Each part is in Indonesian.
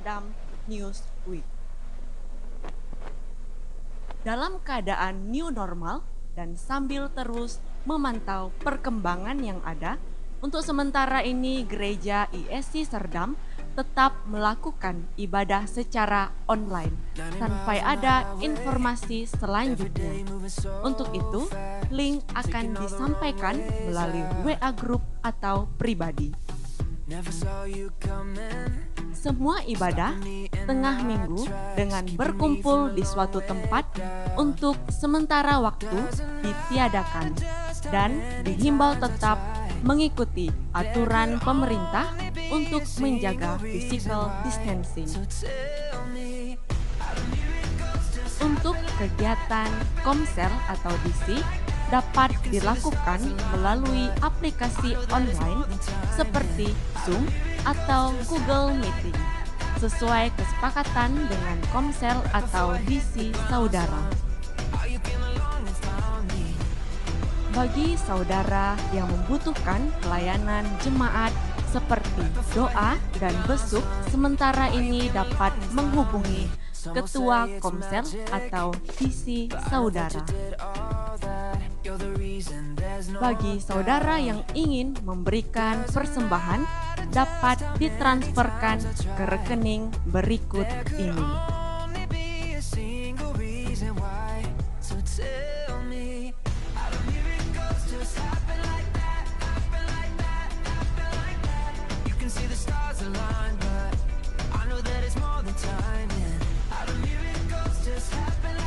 Serdam News Week. Dalam keadaan new normal dan sambil terus memantau perkembangan yang ada, untuk sementara ini Gereja ISC Serdam tetap melakukan ibadah secara online sampai ada informasi selanjutnya. Untuk itu, link akan disampaikan melalui WA Group atau pribadi. Semua ibadah tengah minggu dengan berkumpul di suatu tempat untuk sementara waktu ditiadakan dan dihimbau tetap mengikuti aturan pemerintah untuk menjaga physical distancing. Untuk kegiatan komsel atau DC dapat dilakukan melalui aplikasi online seperti Zoom atau Google Meeting sesuai kesepakatan dengan komsel atau DC saudara. Bagi saudara yang membutuhkan pelayanan jemaat seperti doa dan besuk, sementara ini dapat menghubungi Ketua Komsel atau DC saudara. Bagi saudara yang ingin memberikan persembahan, dapat ditransferkan ke rekening berikut ini.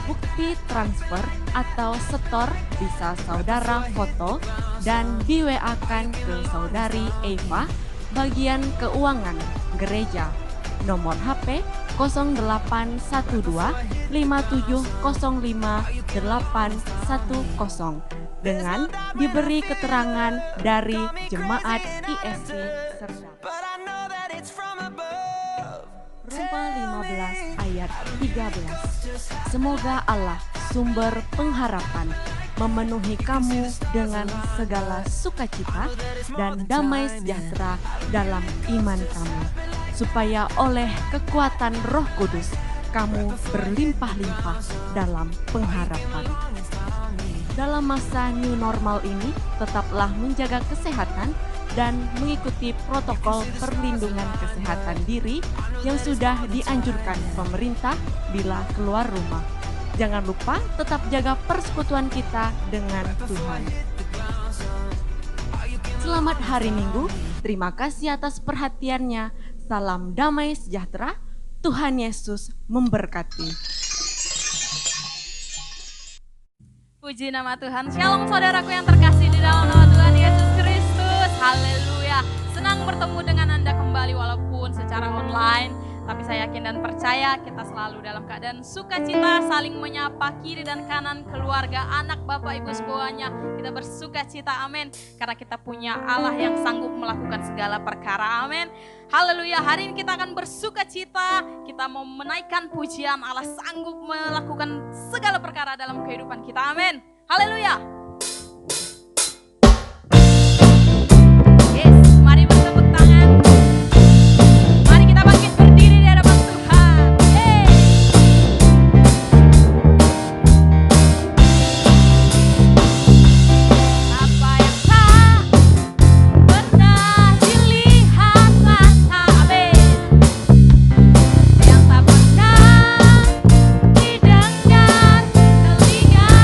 Bukti transfer atau setor bisa saudara foto dan di-WA-kan ke saudari Eva, bagian keuangan gereja, nomor HP 0812 5705 810 dengan diberi keterangan dari Jemaat ISC Serdam. Roma 15 ayat 13. Semoga Allah sumber pengharapan memenuhi kamu dengan segala sukacita dan damai sejahtera dalam iman kamu, supaya oleh kekuatan Roh Kudus kamu berlimpah-limpah dalam pengharapan. Dalam masa new normal ini, tetaplah menjaga kesehatan dan mengikuti protokol perlindungan kesehatan diri yang sudah dianjurkan pemerintah bila keluar rumah. Jangan lupa tetap jaga persekutuan kita dengan Tuhan. Selamat hari Minggu, terima kasih atas perhatiannya. Salam damai sejahtera, Tuhan Yesus memberkati. Puji nama Tuhan. Shalom saudaraku yang terkasih di dalam nama Tuhan Yesus Kristus. Haleluya. Senang bertemu dengan Anda kembali walaupun secara online. Tapi saya yakin dan percaya kita selalu dalam keadaan sukacita, saling menyapa kiri dan kanan, keluarga, anak, bapak, ibu semuanya. Kita bersukacita, amin. Karena kita punya Allah yang sanggup melakukan segala perkara, amin. Haleluya, hari ini kita akan bersukacita. Kita mau menaikkan pujian, Allah sanggup melakukan segala perkara dalam kehidupan kita, amin. Haleluya. Yes, mari bertepuk tangan. Mari kita bangkit berdiri di hadapan Tuhan. Yeay. Apa yang tak pernah dilihat mata, amin. Yang tak pernah didengar telinga.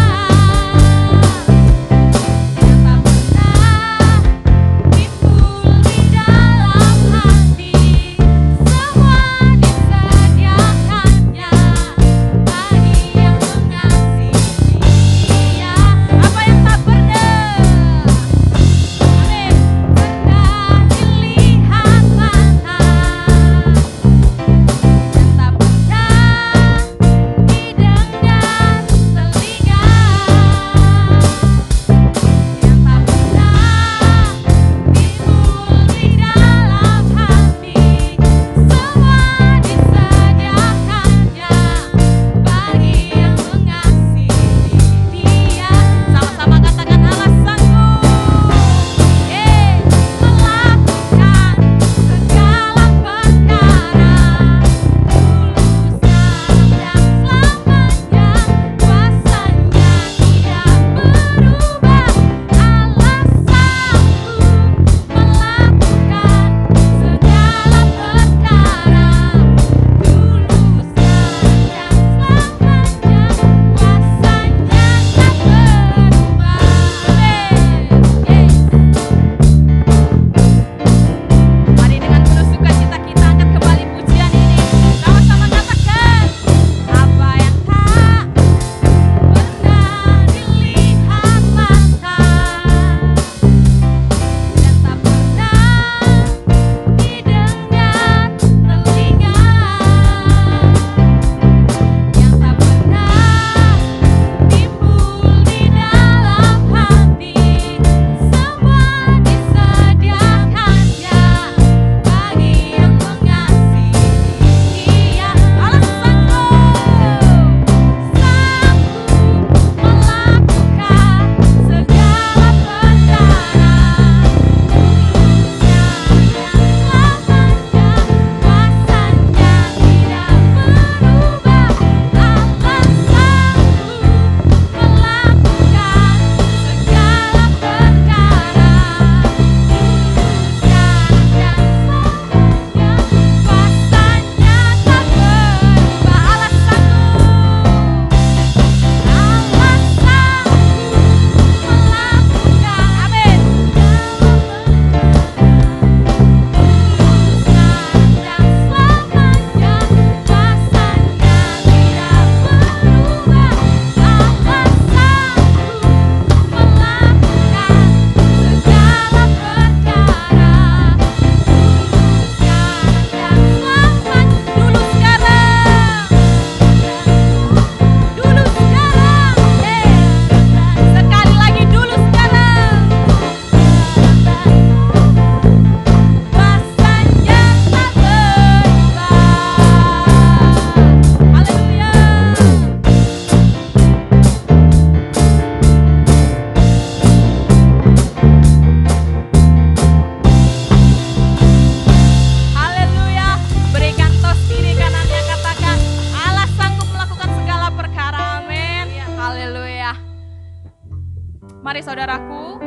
saudaraku,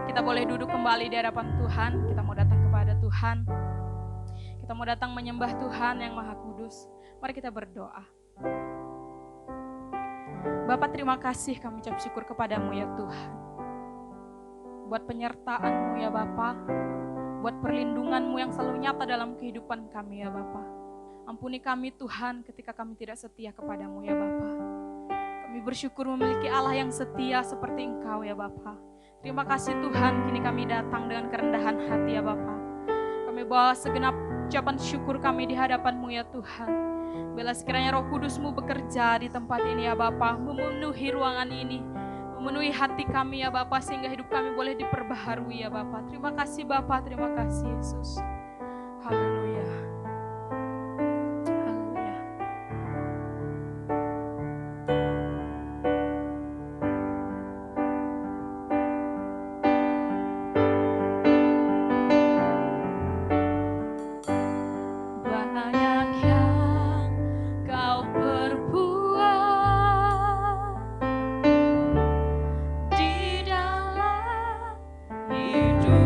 kita boleh duduk kembali di hadapan Tuhan. Kita mau datang kepada Tuhan. Kita mau datang menyembah Tuhan yang Maha Kudus. Mari kita berdoa. Bapa, terima kasih kami ucap syukur kepadamu ya Tuhan. Buat penyertaan-Mu ya Bapa, buat perlindungan-Mu yang selalu nyata dalam kehidupan kami ya Bapa. Ampuni kami Tuhan ketika kami tidak setia kepadamu ya Bapa. Kami bersyukur memiliki Allah yang setia seperti Engkau ya Bapa. Terima kasih Tuhan, kini kami datang dengan kerendahan hati ya Bapa. Kami bawa segenap ucapan syukur kami di hadapan-Mu ya Tuhan. Bila sekiranya Roh Kudus-Mu bekerja di tempat ini ya Bapa, memenuhi ruangan ini, memenuhi hati kami ya Bapa, sehingga hidup kami boleh diperbaharui ya Bapa. Terima kasih Bapa, terima kasih Yesus. Haleluya. Haleluya. Banyak yang Kau perbuat di dalam hidupku.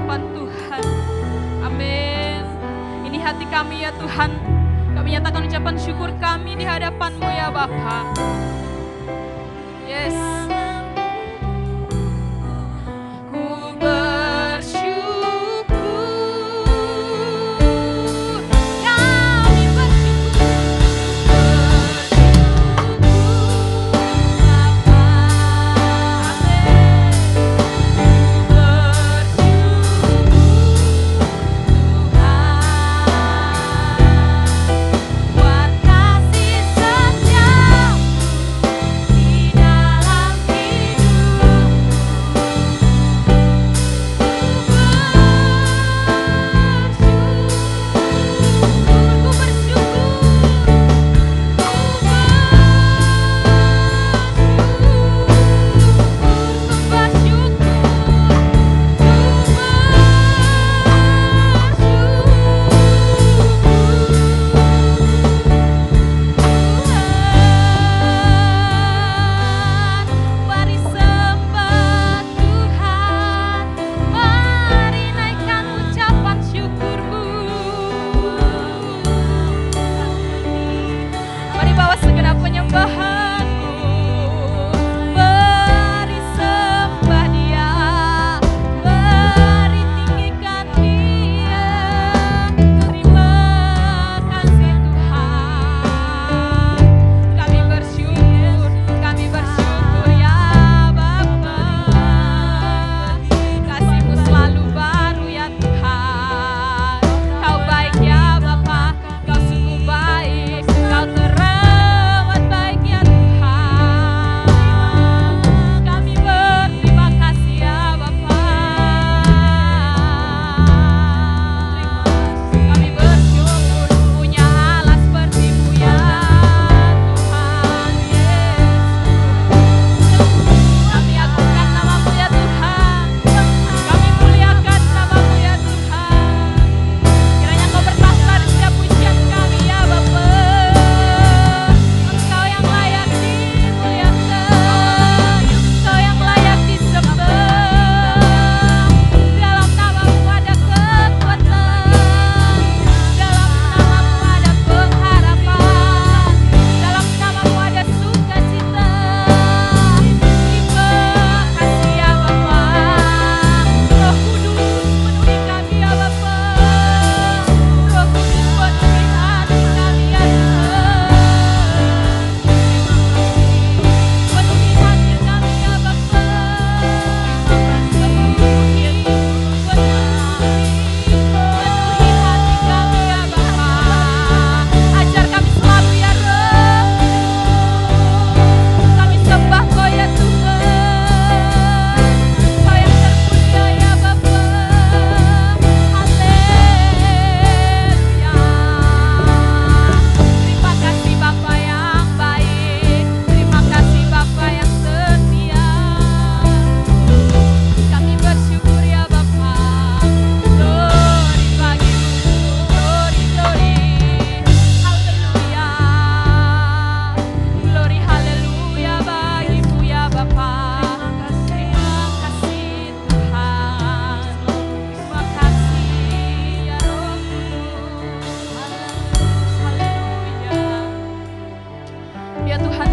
hadapan Tuhan. Amin. Ini hati kami ya Tuhan. Kami nyatakan ucapan syukur kami di hadapan-Mu ya Bapa. Yes. Ku bersyukur, kami bersyukur Bapa. Amin. Buat kasih setiamu di dalam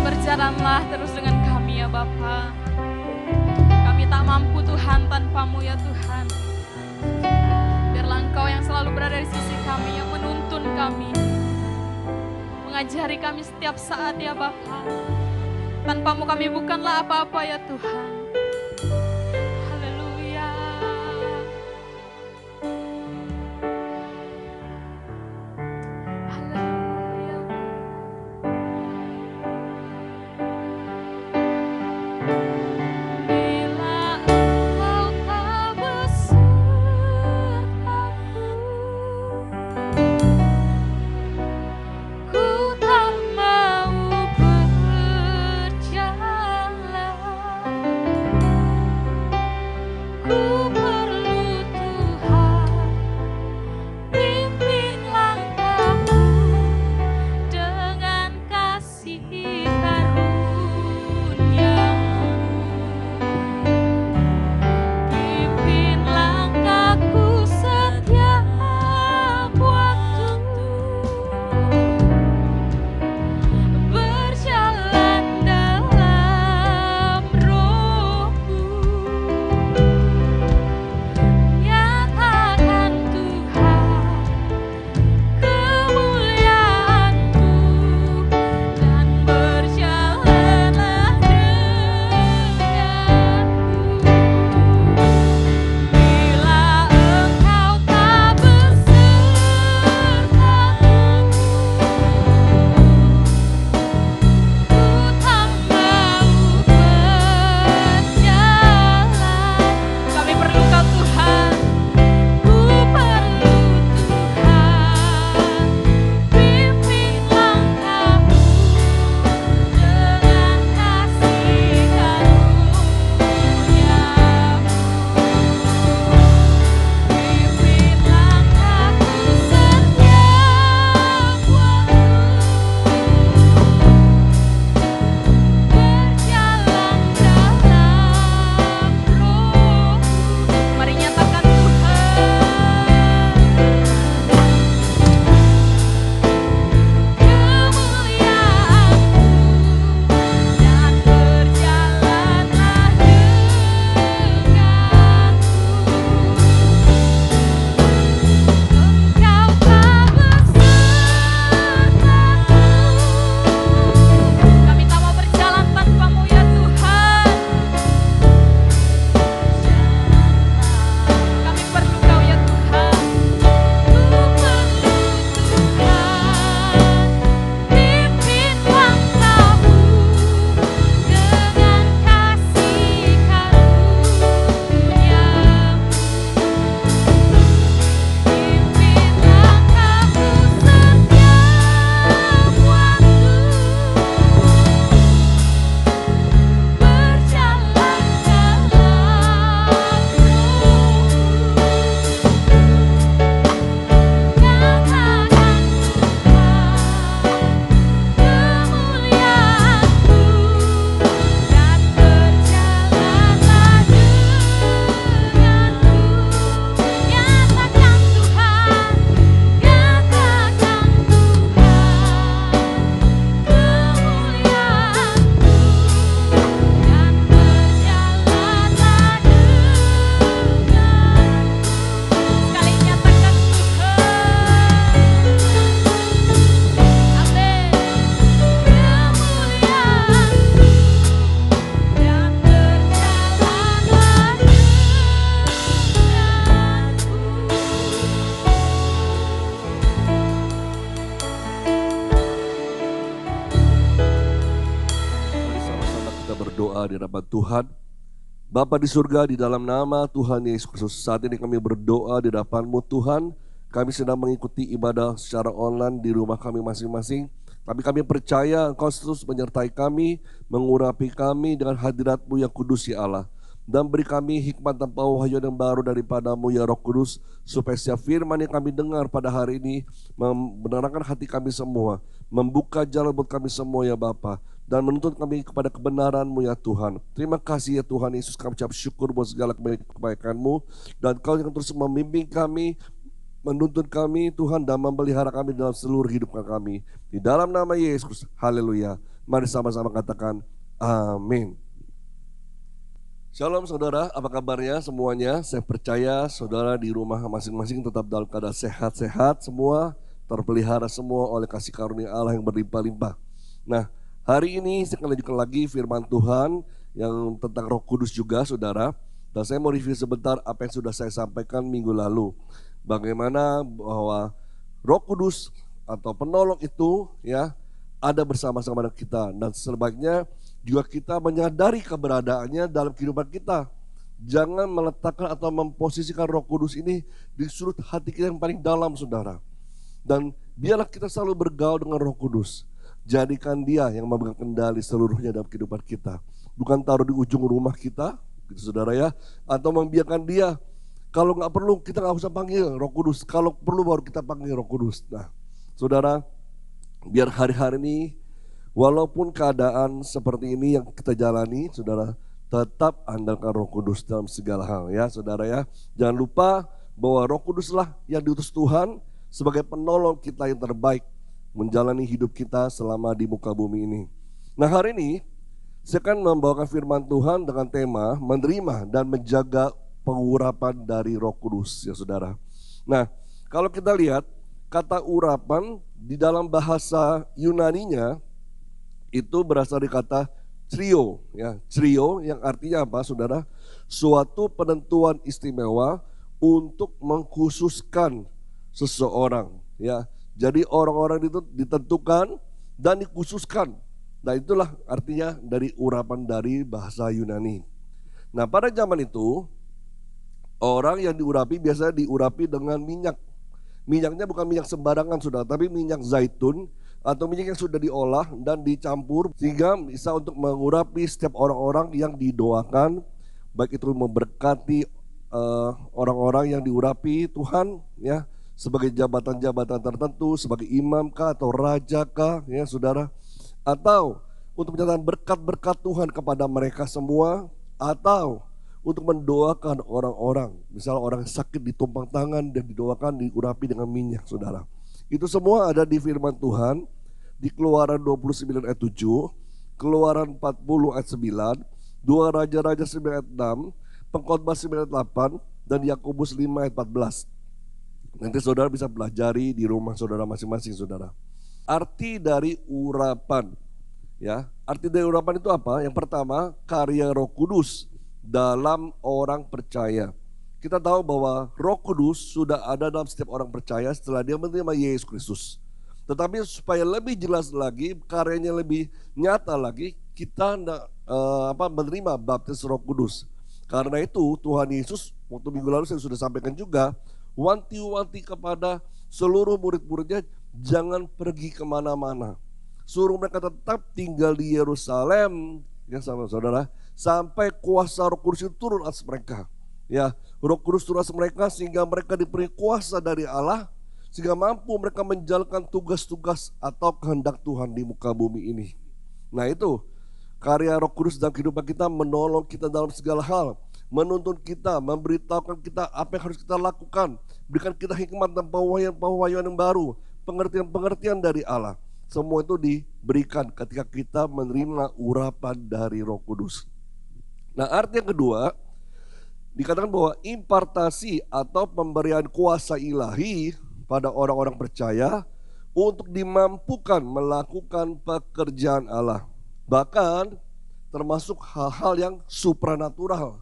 berjalanlah terus dengan kami ya Bapa. Kami tak mampu Tuhan tanpa-Mu ya Tuhan. Biarlah Engkau yang selalu berada di sisi kami, yang menuntun kami, mengajari kami setiap saat ya Bapa. Tanpa-Mu kami bukanlah apa-apa ya Tuhan. Haleluya. Haleluya. Bila Engkau tak besertaku, ku tak mau berjalan. berdoa di hadapan Tuhan. Bapa di surga, di dalam nama Tuhan Yesus Kristus, saat ini kami berdoa di hadapan-Mu Tuhan. Kami sedang mengikuti ibadah secara online di rumah kami masing-masing. Tapi kami percaya Engkau terus menyertai kami, mengurapi kami dengan hadirat-Mu yang kudus ya Allah. Dan beri kami hikmat dan pewahyuan yang baru daripada-Mu ya Roh Kudus, supaya setiap firman yang kami dengar pada hari ini menerangkan hati kami semua, membuka jalan buat kami semua ya Bapa, dan menuntun kami kepada kebenaran-Mu ya Tuhan. Terima kasih ya Tuhan Yesus, kami ucap syukur buat segala kebaikan-Mu, dan Kau yang terus membimbing kami, menuntun kami Tuhan, dan memelihara kami dalam seluruh hidup kami. Di dalam nama Yesus, haleluya. Mari sama-sama katakan amin. Shalom saudara, apa kabarnya semuanya? Saya percaya saudara di rumah masing-masing tetap dalam keadaan sehat-sehat semua, terpelihara semua oleh kasih karunia Allah yang berlimpah-limpah. Nah, hari ini saya akan lanjutkan lagi firman Tuhan yang tentang Roh Kudus juga saudara. Dan saya mau review sebentar apa yang sudah saya sampaikan minggu lalu. Bagaimana bahwa Roh Kudus atau penolong itu ya ada bersama-sama dengan kita, dan sebaiknya juga kita menyadari keberadaannya dalam kehidupan kita. Jangan meletakkan atau memposisikan Roh Kudus ini di sudut hati kita yang paling dalam saudara. Dan biarlah kita selalu bergaul dengan Roh Kudus. Jadikan Dia yang memegang kendali seluruhnya dalam kehidupan kita. Bukan taruh di ujung rumah kita gitu saudara ya, atau membiarkan Dia. Kalau nggak perlu kita nggak usah panggil Roh Kudus, kalau perlu baru kita panggil Roh Kudus. Nah saudara, biar hari-hari ini walaupun keadaan seperti ini yang kita jalani, saudara, tetap andalkan Roh Kudus dalam segala hal ya saudara ya. Jangan lupa bahwa Roh Kuduslah yang diutus Tuhan sebagai penolong kita yang terbaik menjalani hidup kita selama di muka bumi ini. Nah hari ini saya akan membawakan firman Tuhan dengan tema menerima dan menjaga pengurapan dari Roh Kudus ya saudara. Nah kalau kita lihat kata urapan di dalam bahasa Yunaninya itu berasal dari kata trio ya. Trio yang artinya apa saudara? Suatu penentuan istimewa untuk mengkhususkan seseorang ya. Jadi orang-orang itu ditentukan dan dikhususkan. Nah itulah artinya dari urapan dari bahasa Yunani. Nah pada zaman itu orang yang diurapi biasanya diurapi dengan minyak. Minyaknya bukan minyak sembarangan saudara, tapi minyak zaitun atau minyak yang sudah diolah dan dicampur sehingga bisa untuk mengurapi setiap orang-orang yang didoakan, baik itu memberkati orang-orang yang diurapi Tuhan ya, sebagai jabatan-jabatan tertentu, sebagai imam kah atau raja kah ya saudara, atau untuk menyatakan berkat-berkat Tuhan kepada mereka semua, atau untuk mendoakan orang-orang, misal orang sakit ditumpang tangan dan didoakan, diurapi dengan minyak saudara. Itu semua ada di firman Tuhan di Keluaran 29 ayat 7, Keluaran 40 ayat 9, 2 Raja-Raja 9 ayat 6, Pengkhotbah 9 ayat 8, dan Yakobus 5 ayat 14. Nanti saudara bisa pelajari di rumah saudara masing-masing saudara. Arti dari urapan ya, arti dari urapan itu apa? Yang pertama, karya Roh Kudus dalam orang percaya. Kita tahu bahwa Roh Kudus sudah ada dalam setiap orang percaya setelah dia menerima Yesus Kristus. Tetapi supaya lebih jelas lagi, karyanya lebih nyata lagi, kita menerima baptis Roh Kudus. Karena itu Tuhan Yesus waktu minggu lalu saya sudah sampaikan juga, wanti-wanti kepada seluruh murid-muridnya, jangan pergi kemana-mana. Suruh mereka tetap tinggal di Yerusalem ya saudara, sampai kuasa Roh Kudus itu turun atas mereka. Ya, Roh Kudus turun atas mereka sehingga mereka diberi kuasa dari Allah, sehingga mampu mereka menjalankan tugas-tugas atau kehendak Tuhan di muka bumi ini. Nah itu karya Roh Kudus dalam kehidupan kita, menolong kita dalam segala hal, menuntun kita, memberitahukan kita apa yang harus kita lakukan, berikan kita hikmat dan pewahyuan yang baru, pengertian-pengertian dari Allah. Semua itu diberikan ketika kita menerima urapan dari Roh Kudus. Nah arti yang kedua, dikatakan bahwa impartasi atau pemberian kuasa ilahi pada orang-orang percaya untuk dimampukan melakukan pekerjaan Allah. Bahkan termasuk hal-hal yang supranatural,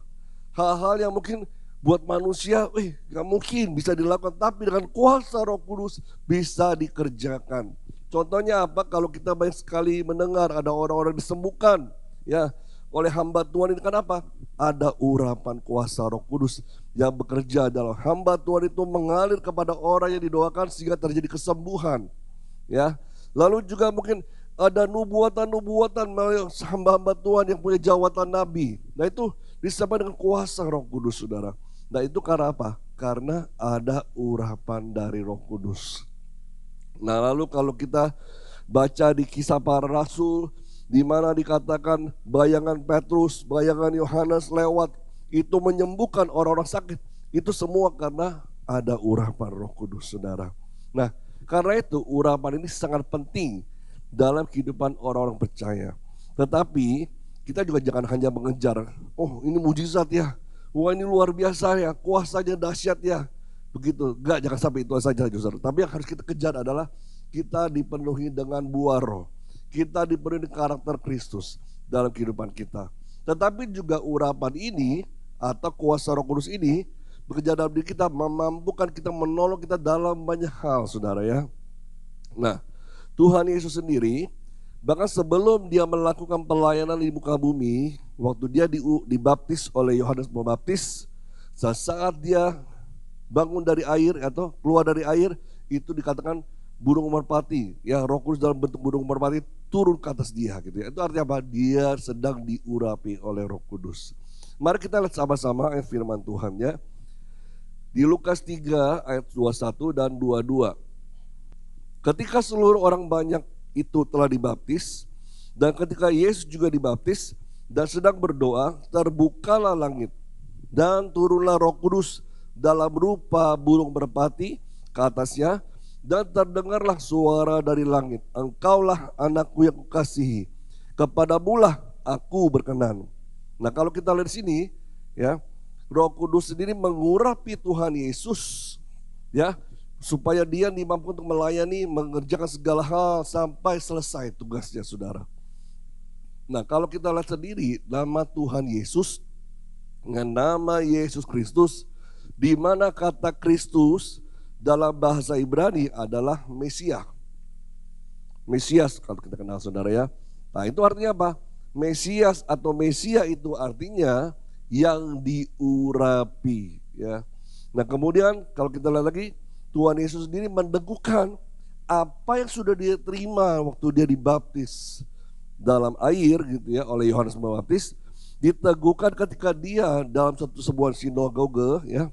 hal-hal yang mungkin buat manusia, gak mungkin bisa dilakukan, tapi dengan kuasa Roh Kudus bisa dikerjakan. Contohnya apa? Kalau kita banyak sekali mendengar ada orang-orang disembuhkan, ya, oleh hamba Tuhan ini. Kenapa? Ada urapan kuasa Roh Kudus yang bekerja dalam hamba Tuhan itu, mengalir kepada orang yang didoakan sehingga terjadi kesembuhan. Ya, lalu juga mungkin ada nubuatan-nubuatan melalui hamba-hamba Tuhan yang punya jawatan nabi. Nah itu disebut dengan kuasa Roh Kudus, saudara. Nah itu karena apa? Karena ada urapan dari Roh Kudus. Nah lalu kalau kita baca di Kisah Para Rasul, di mana dikatakan bayangan Petrus, bayangan Yohanes lewat, itu menyembuhkan orang-orang sakit. Itu semua karena ada urapan Roh Kudus, saudara. Nah, karena itu urapan ini sangat penting dalam kehidupan orang-orang percaya. Tetapi kita juga jangan hanya mengejar, oh ini mujizat ya, wah ini luar biasa ya, kuasanya dahsyat ya. Begitu, enggak, jangan sampai itu saja, saudara. Tapi yang harus kita kejar adalah kita dipenuhi dengan buah roh. Kita dipenuhi karakter Kristus dalam kehidupan kita. Tetapi juga urapan ini atau kuasa Roh Kudus ini bekerja dalam diri kita, memampukan kita, menolong kita dalam banyak hal, saudara ya. Nah, Tuhan Yesus sendiri bahkan sebelum dia melakukan pelayanan di muka bumi, waktu dia dibaptis oleh Yohanes Pembaptis, saat dia bangun dari air atau keluar dari air, itu dikatakan burung merpati, ya Roh Kudus dalam bentuk burung merpati turun ke atas dia gitu ya. Itu artinya apa? Dia sedang diurapi oleh Roh Kudus. Mari kita lihat sama-sama ayat firman Tuhan ya. Di Lukas 3 ayat 21 dan 22. Ketika seluruh orang banyak itu telah dibaptis, dan ketika Yesus juga dibaptis dan sedang berdoa, terbukalah langit dan turunlah Roh Kudus dalam rupa burung merpati ke atasnya. Dan terdengarlah suara dari langit, engkaulah anakku yang kukasihi, kepadamulah aku berkenan. Nah kalau kita lihat di sini ya, Roh Kudus sendiri mengurapi Tuhan Yesus ya, supaya dia dimampu untuk melayani, mengerjakan segala hal sampai selesai tugasnya, saudara. Nah kalau kita lihat sendiri nama Tuhan Yesus dengan nama Yesus Kristus, di mana kata Kristus dalam bahasa Ibrani adalah Mesias. Mesias kalau kita kenal, saudara ya. Nah itu artinya apa? Mesias atau Mesia itu artinya yang diurapi ya. Nah kemudian kalau kita lihat lagi, Tuhan Yesus sendiri mendegukan apa yang sudah dia terima waktu dia dibaptis dalam air gitu ya oleh Yohanes Pembaptis, diteguhkan ketika dia dalam sebuah sinagoge ya,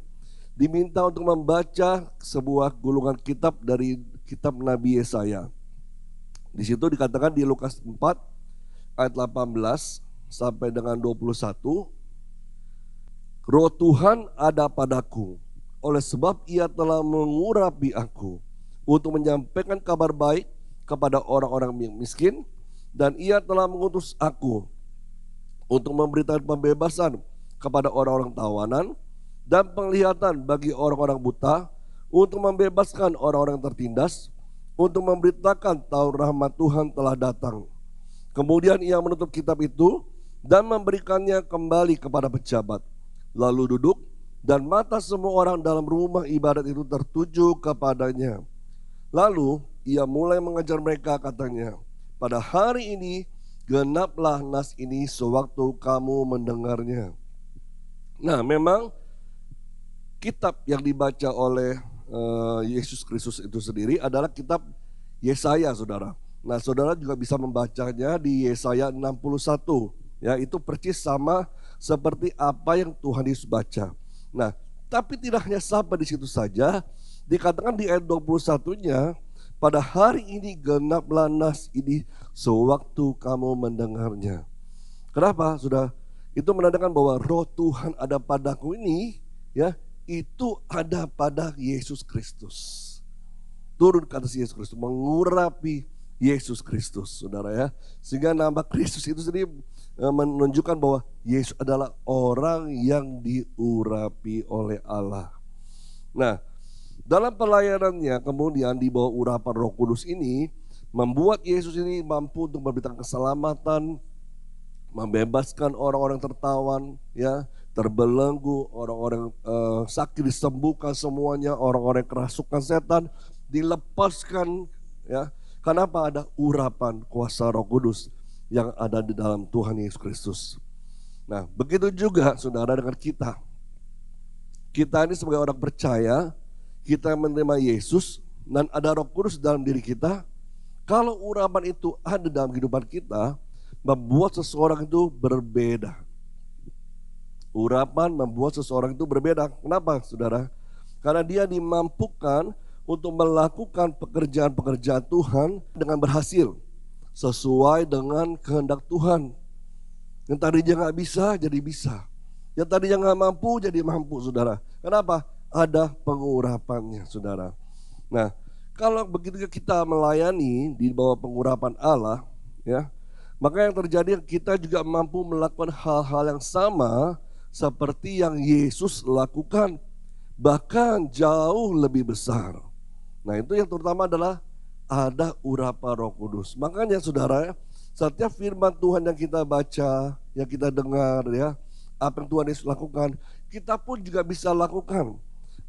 diminta untuk membaca sebuah gulungan kitab dari kitab Nabi Yesaya. Di situ dikatakan di Lukas 4 ayat 18 sampai dengan 21, Roh Tuhan ada padaku, oleh sebab ia telah mengurapi aku untuk menyampaikan kabar baik kepada orang-orang miskin, dan ia telah mengutus aku untuk memberitakan pembebasan kepada orang-orang tawanan dan penglihatan bagi orang-orang buta, untuk membebaskan orang-orang tertindas, untuk memberitakan tahun rahmat Tuhan telah datang. Kemudian ia menutup kitab itu dan memberikannya kembali kepada pejabat, lalu duduk, dan mata semua orang dalam rumah ibadat itu tertuju kepadanya. Lalu ia mulai mengajar mereka, katanya, pada hari ini genaplah nas ini sewaktu kamu mendengarnya. Nah memang kitab yang dibaca oleh Yesus Kristus itu sendiri adalah kitab Yesaya, saudara. Nah saudara juga bisa membacanya di Yesaya 61 ya, itu persis sama seperti apa yang Tuhan Yesus baca. Nah tapi tidak hanya sampai di situ saja, dikatakan di ayat 21-nya, pada hari ini genaplah nas ini sewaktu kamu mendengarnya. Kenapa? Sudah itu menandakan bahwa Roh Tuhan ada padaku ini ya, itu ada pada Yesus Kristus. Turun ke atas Yesus Kristus, mengurapi Yesus Kristus, saudara ya. Sehingga nama Kristus itu sendiri menunjukkan bahwa Yesus adalah orang yang diurapi oleh Allah. Nah, dalam pelayanannya kemudian di bawah urapan Roh Kudus ini, membuat Yesus ini mampu untuk memberikan keselamatan, membebaskan orang-orang tertawan ya, terbelenggu, orang-orang sakit disembuhkan semuanya, orang-orang kerasukan setan dilepaskan ya. Kenapa? Ada urapan kuasa Roh Kudus yang ada di dalam Tuhan Yesus Kristus. Nah, begitu juga saudara dengan kita. Kita ini sebagai orang percaya, kita menerima Yesus dan ada Roh Kudus dalam diri kita. Kalau urapan itu ada dalam kehidupan kita, membuat seseorang itu berbeda. Urapan membuat seseorang itu berbeda. Kenapa, saudara? Karena dia dimampukan untuk melakukan pekerjaan-pekerjaan Tuhan dengan berhasil, sesuai dengan kehendak Tuhan. Yang tadinya nggak bisa, jadi bisa. Yang tadinya nggak mampu, jadi mampu, saudara. Kenapa? Ada pengurapannya, saudara. Nah, kalau begitu kita melayani di bawah pengurapan Allah, ya, maka yang terjadi kita juga mampu melakukan hal-hal yang sama seperti yang Yesus lakukan, bahkan jauh lebih besar. Nah, itu yang terutama adalah ada urapan Roh Kudus. Makanya saudara, setiap firman Tuhan yang kita baca, yang kita dengar, ya, apa yang Tuhan Yesus lakukan, kita pun juga bisa lakukan.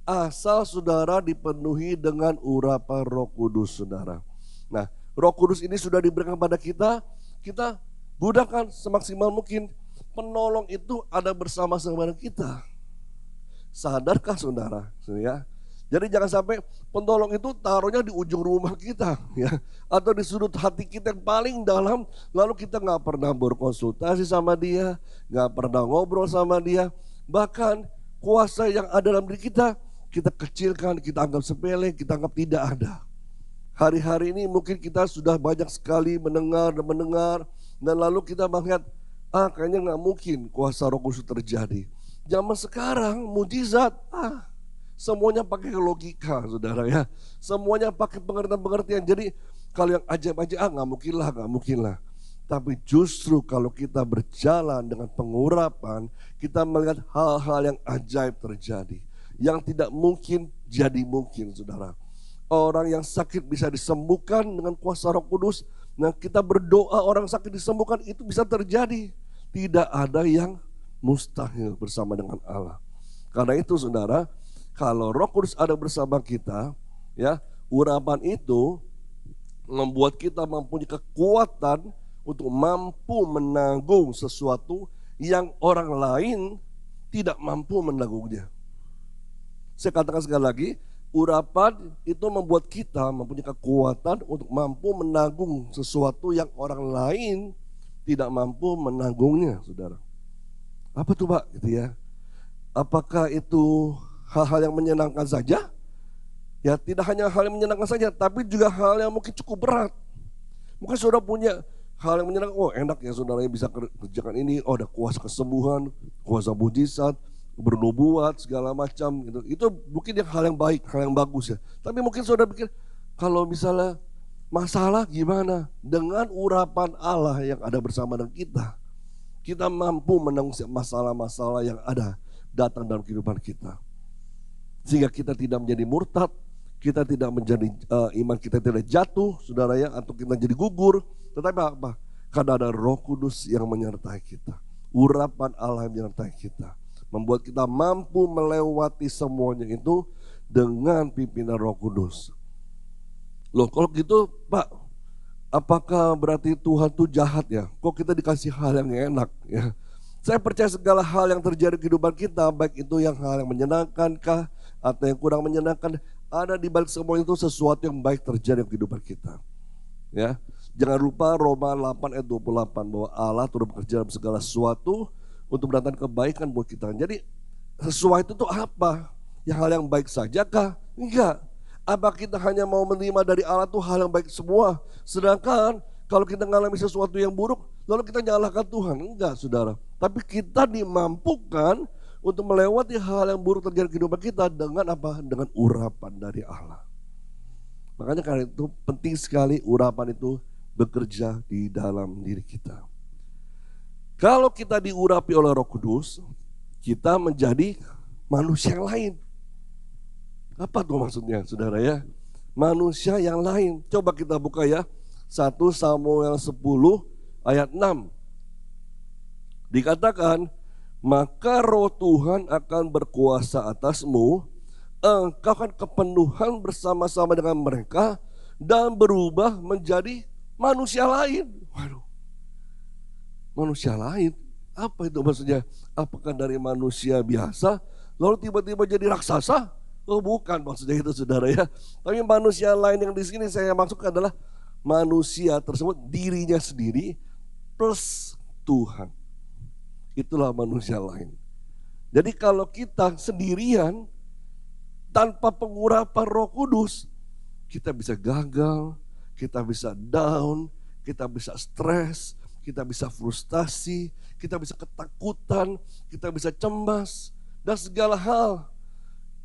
Asal saudara dipenuhi dengan urapan Roh Kudus, saudara. Nah, Roh Kudus ini sudah diberikan kepada kita, kita gunakan semaksimal mungkin. Penolong itu ada bersama-sama dengan kita. Sadarkah saudara? Ya. Jadi jangan sampai penolong itu taruhnya di ujung rumah kita, ya, atau di sudut hati kita yang paling dalam, lalu kita nggak pernah berkonsultasi sama dia, nggak pernah ngobrol sama dia, bahkan kuasa yang ada dalam diri kita kecilkan, kita anggap sepele, kita anggap tidak ada. Hari-hari ini mungkin kita sudah banyak sekali mendengar, dan lalu kita melihat, kayaknya nggak mungkin kuasa Roh Kudus terjadi. Zaman sekarang mujizat, semuanya pakai logika, saudara, ya. Semuanya pakai pengertian-pengertian. Jadi kalau yang ajaib-ajaib, nggak mungkin lah. Tapi justru kalau kita berjalan dengan pengurapan, kita melihat hal-hal yang ajaib terjadi. Yang tidak mungkin jadi mungkin, saudara. Orang yang sakit bisa disembuhkan dengan kuasa Roh Kudus. Nah, kita berdoa orang sakit disembuhkan, itu bisa terjadi. Tidak ada yang mustahil bersama dengan Allah. Karena itu saudara, kalau Roh Kudus ada bersama kita, ya, urapan itu membuat kita mempunyai kekuatan untuk mampu menanggung sesuatu yang orang lain tidak mampu menanggungnya. Saya katakan sekali lagi, urapan itu membuat kita mempunyai kekuatan untuk mampu menanggung sesuatu yang orang lain tidak mampu menanggungnya, saudara. Apa tuh Pak? Gitu ya. Apakah itu hal-hal yang menyenangkan saja? Ya, tidak hanya hal yang menyenangkan saja, tapi juga hal yang mungkin cukup berat. Mungkin saudara punya hal yang menyenangkan, enak ya saudara bisa kerjakan ini, ada kuasa kesembuhan, kuasa mujizat, bernubuat, segala macam gitu. Itu mungkin hal yang baik, hal yang bagus ya. Tapi mungkin saudara pikir, kalau misalnya masalah gimana? Dengan urapan Allah yang ada bersama dengan kita mampu menanggung masalah-masalah yang ada datang dalam kehidupan kita. Sehingga kita tidak menjadi murtad, kita tidak menjadi iman kita tidak jatuh, saudara ya, atau kita jadi gugur. Tetapi apa? Karena ada Roh Kudus yang menyertai kita. Urapan Allah yang menyertai kita. Membuat kita mampu melewati semuanya itu dengan pimpinan Roh Kudus. Loh, kalau gitu Pak, apakah berarti Tuhan itu jahat ya? Kok kita dikasih hal yang enak ya? Saya percaya segala hal yang terjadi di kehidupan kita, baik itu yang hal yang menyenangkan kah atau yang kurang menyenangkan, ada di balik semua itu sesuatu yang baik terjadi di kehidupan kita. Ya, jangan lupa Roma 8 ayat 28 bahwa Allah turut bekerja dalam segala sesuatu untuk mendatangkan kebaikan buat kita. Jadi sesuatu itu apa? Ya, hal yang baik saja kah? Enggak. Apa kita hanya mau menerima dari Allah itu hal yang baik semua? Sedangkan kalau kita mengalami sesuatu yang buruk, lalu kita nyalahkan Tuhan. Enggak, saudara. Tapi kita dimampukan untuk melewati hal yang buruk terjadi di kehidupan kita dengan apa? Dengan urapan dari Allah. Makanya karena itu penting sekali urapan itu bekerja di dalam diri kita. Kalau kita diurapi oleh Roh Kudus, kita menjadi manusia yang lain. Apa tuh maksudnya, saudara ya? Manusia yang lain. Coba kita buka ya, 1 Samuel 10 ayat 6. Dikatakan, maka Roh Tuhan akan berkuasa atasmu, engkau akan kepenuhan bersama-sama dengan mereka dan berubah menjadi manusia lain. Waduh, manusia lain. Apa itu maksudnya? Apakah dari manusia biasa lalu tiba-tiba jadi raksasa? Oh bukan maksudnya itu saudara ya. Tapi manusia lain yang di sini saya maksud adalah manusia tersebut dirinya sendiri plus Tuhan. Itulah manusia lain. Jadi kalau kita sendirian tanpa pengurapan Roh Kudus, kita bisa gagal, kita bisa down, kita bisa stres, kita bisa frustasi, kita bisa ketakutan, kita bisa cemas, dan segala hal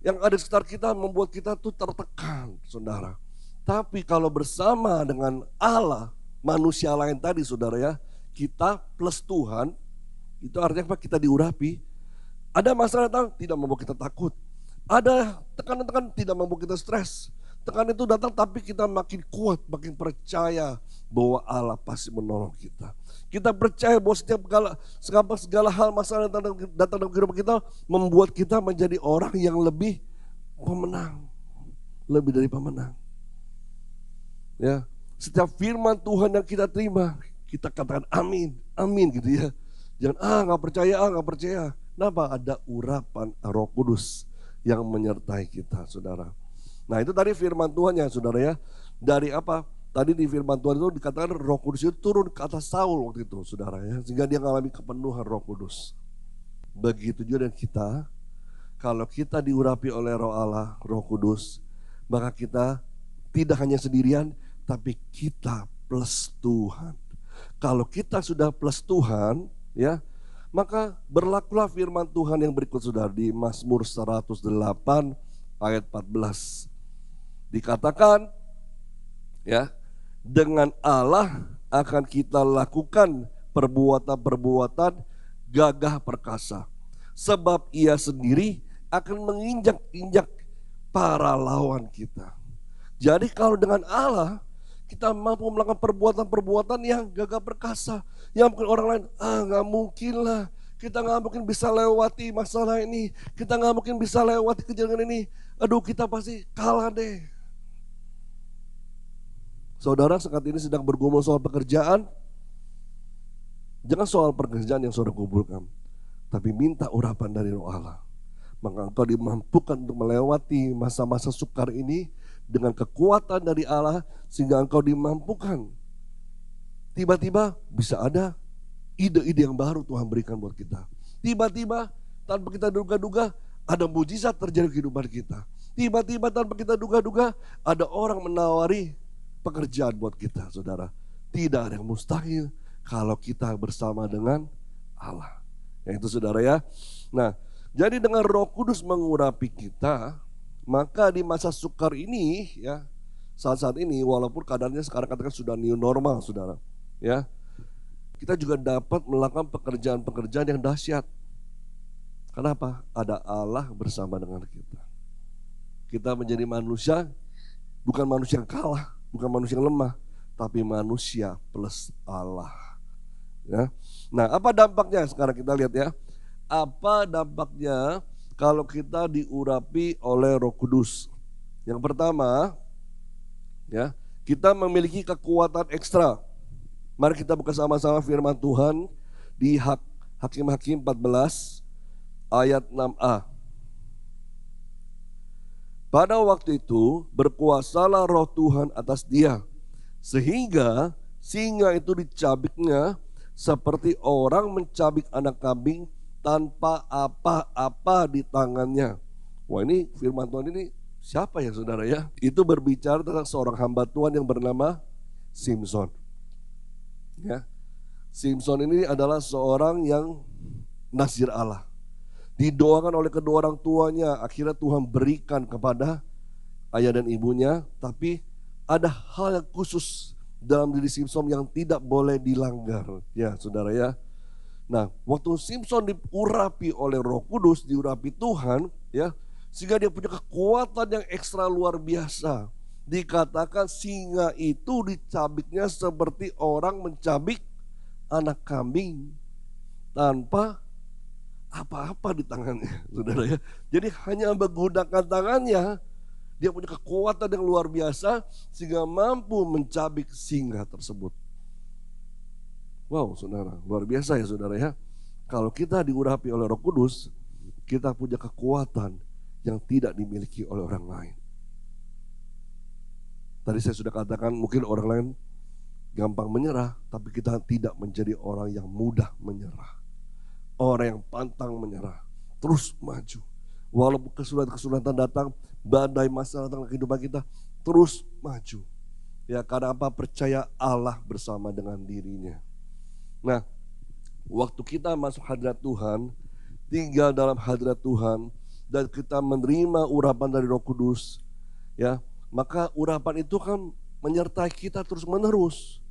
yang ada di sekitar kita membuat kita tuh tertekan, saudara. Tapi kalau bersama dengan Allah, manusia lain tadi saudara ya, kita plus Tuhan, itu artinya apa? Kita diurapi. Ada masalah datang tidak membuat kita takut. Ada tekanan-tekanan tidak membuat kita stres. Tekanan itu datang tapi kita makin kuat, makin percaya bahwa Allah pasti menolong kita. Kita percaya bahwa segala hal masalah yang datang dalam kehidupan kita membuat kita menjadi orang yang lebih pemenang. Lebih dari pemenang. Ya, setiap firman Tuhan yang kita terima, kita katakan amin, amin gitu ya. Jangan nggak percaya. Kenapa? Ada urapan Roh Kudus yang menyertai kita, saudara. Nah itu tadi firman Tuhan ya, saudara ya. Dari apa? Tadi di firman Tuhan itu dikatakan Roh Kudus itu turun ke atas Saul waktu itu, saudara ya. Sehingga dia mengalami kepenuhan Roh Kudus. Begitu juga dengan kita, kalau kita diurapi oleh Roh Allah, Roh Kudus, maka kita tidak hanya sendirian, tapi kita plus Tuhan. Kalau kita sudah plus Tuhan, ya, maka berlakulah firman Tuhan yang berikut saudara di Mazmur 108 ayat 14. Dikatakan, ya, dengan Allah akan kita lakukan perbuatan-perbuatan gagah perkasa. Sebab ia sendiri akan menginjak-injak para lawan kita. Jadi kalau dengan Allah, kita mampu melakukan perbuatan-perbuatan yang gagah perkasa. Yang mungkin orang lain, gak mungkin lah. Kita gak mungkin bisa lewati masalah ini. Kita gak mungkin bisa lewati kejadian ini. Aduh kita pasti kalah deh. Saudara saat ini sedang bergumul soal pekerjaan. Jangan soal pekerjaan yang saudara kumpulkan. Tapi minta urapan dari Roh Allah. Maka engkau dimampukan untuk melewati masa-masa sukar ini dengan kekuatan dari Allah, sehingga engkau dimampukan. Tiba-tiba bisa ada ide-ide yang baru Tuhan berikan buat kita. Tiba-tiba tanpa kita duga-duga ada mujizat terjadi di kehidupan kita. Tiba-tiba tanpa kita duga-duga ada orang menawari pekerjaan buat kita, saudara. Tidak ada yang mustahil kalau kita bersama dengan Allah. Yang itu saudara ya. Nah, jadi dengan Roh Kudus mengurapi kita, maka di masa sukar ini ya, saat-saat ini walaupun keadaannya sekarang katakan sudah new normal saudara ya, kita juga dapat melakukan pekerjaan-pekerjaan yang dahsyat. Kenapa? Ada Allah bersama dengan kita. Kita menjadi manusia, bukan manusia yang kalah, bukan manusia yang lemah, tapi manusia plus Allah ya. Nah apa dampaknya sekarang kita lihat ya. Apa dampaknya kalau kita diurapi oleh Roh Kudus? Yang pertama, ya, kita memiliki kekuatan ekstra. Mari kita buka sama-sama firman Tuhan di Hakim-Hakim 14 ayat 6a. Pada waktu itu berkuasalah Roh Tuhan atas dia, sehingga singa itu dicabiknya seperti orang mencabik anak kambing tanpa apa-apa di tangannya. Wah ini firman Tuhan ini siapa ya saudara ya? Itu berbicara tentang seorang hamba Tuhan yang bernama Simson. Ya, Simson ini adalah seorang yang nazir Allah. Didoakan oleh kedua orang tuanya, akhirnya Tuhan berikan kepada ayah dan ibunya. Tapi ada hal yang khusus dalam diri Simson yang tidak boleh dilanggar. Ya saudara ya. Nah, waktu Simson diurapi oleh Roh Kudus, diurapi Tuhan, ya, sehingga dia punya kekuatan yang ekstra luar biasa. Dikatakan singa itu dicabiknya seperti orang mencabik anak kambing tanpa apa-apa di tangannya, saudara ya. Jadi hanya menggunakan tangannya, dia punya kekuatan yang luar biasa sehingga mampu mencabik singa tersebut. Wow saudara, luar biasa ya saudara ya. Kalau kita diurapi oleh Roh Kudus, kita punya kekuatan yang tidak dimiliki oleh orang lain. Tadi saya sudah katakan mungkin orang lain gampang menyerah, tapi kita tidak menjadi orang yang mudah menyerah. Orang yang pantang menyerah, terus maju. Walaupun kesulitan datang, badai masalah datang ke kehidupan kita, terus maju. Ya, karena apa? Percaya Allah bersama dengan dirinya. Nah, waktu kita masuk hadirat Tuhan, tinggal dalam hadirat Tuhan, dan kita menerima urapan dari Roh Kudus, ya, maka urapan itu kan menyertai kita terus menerus.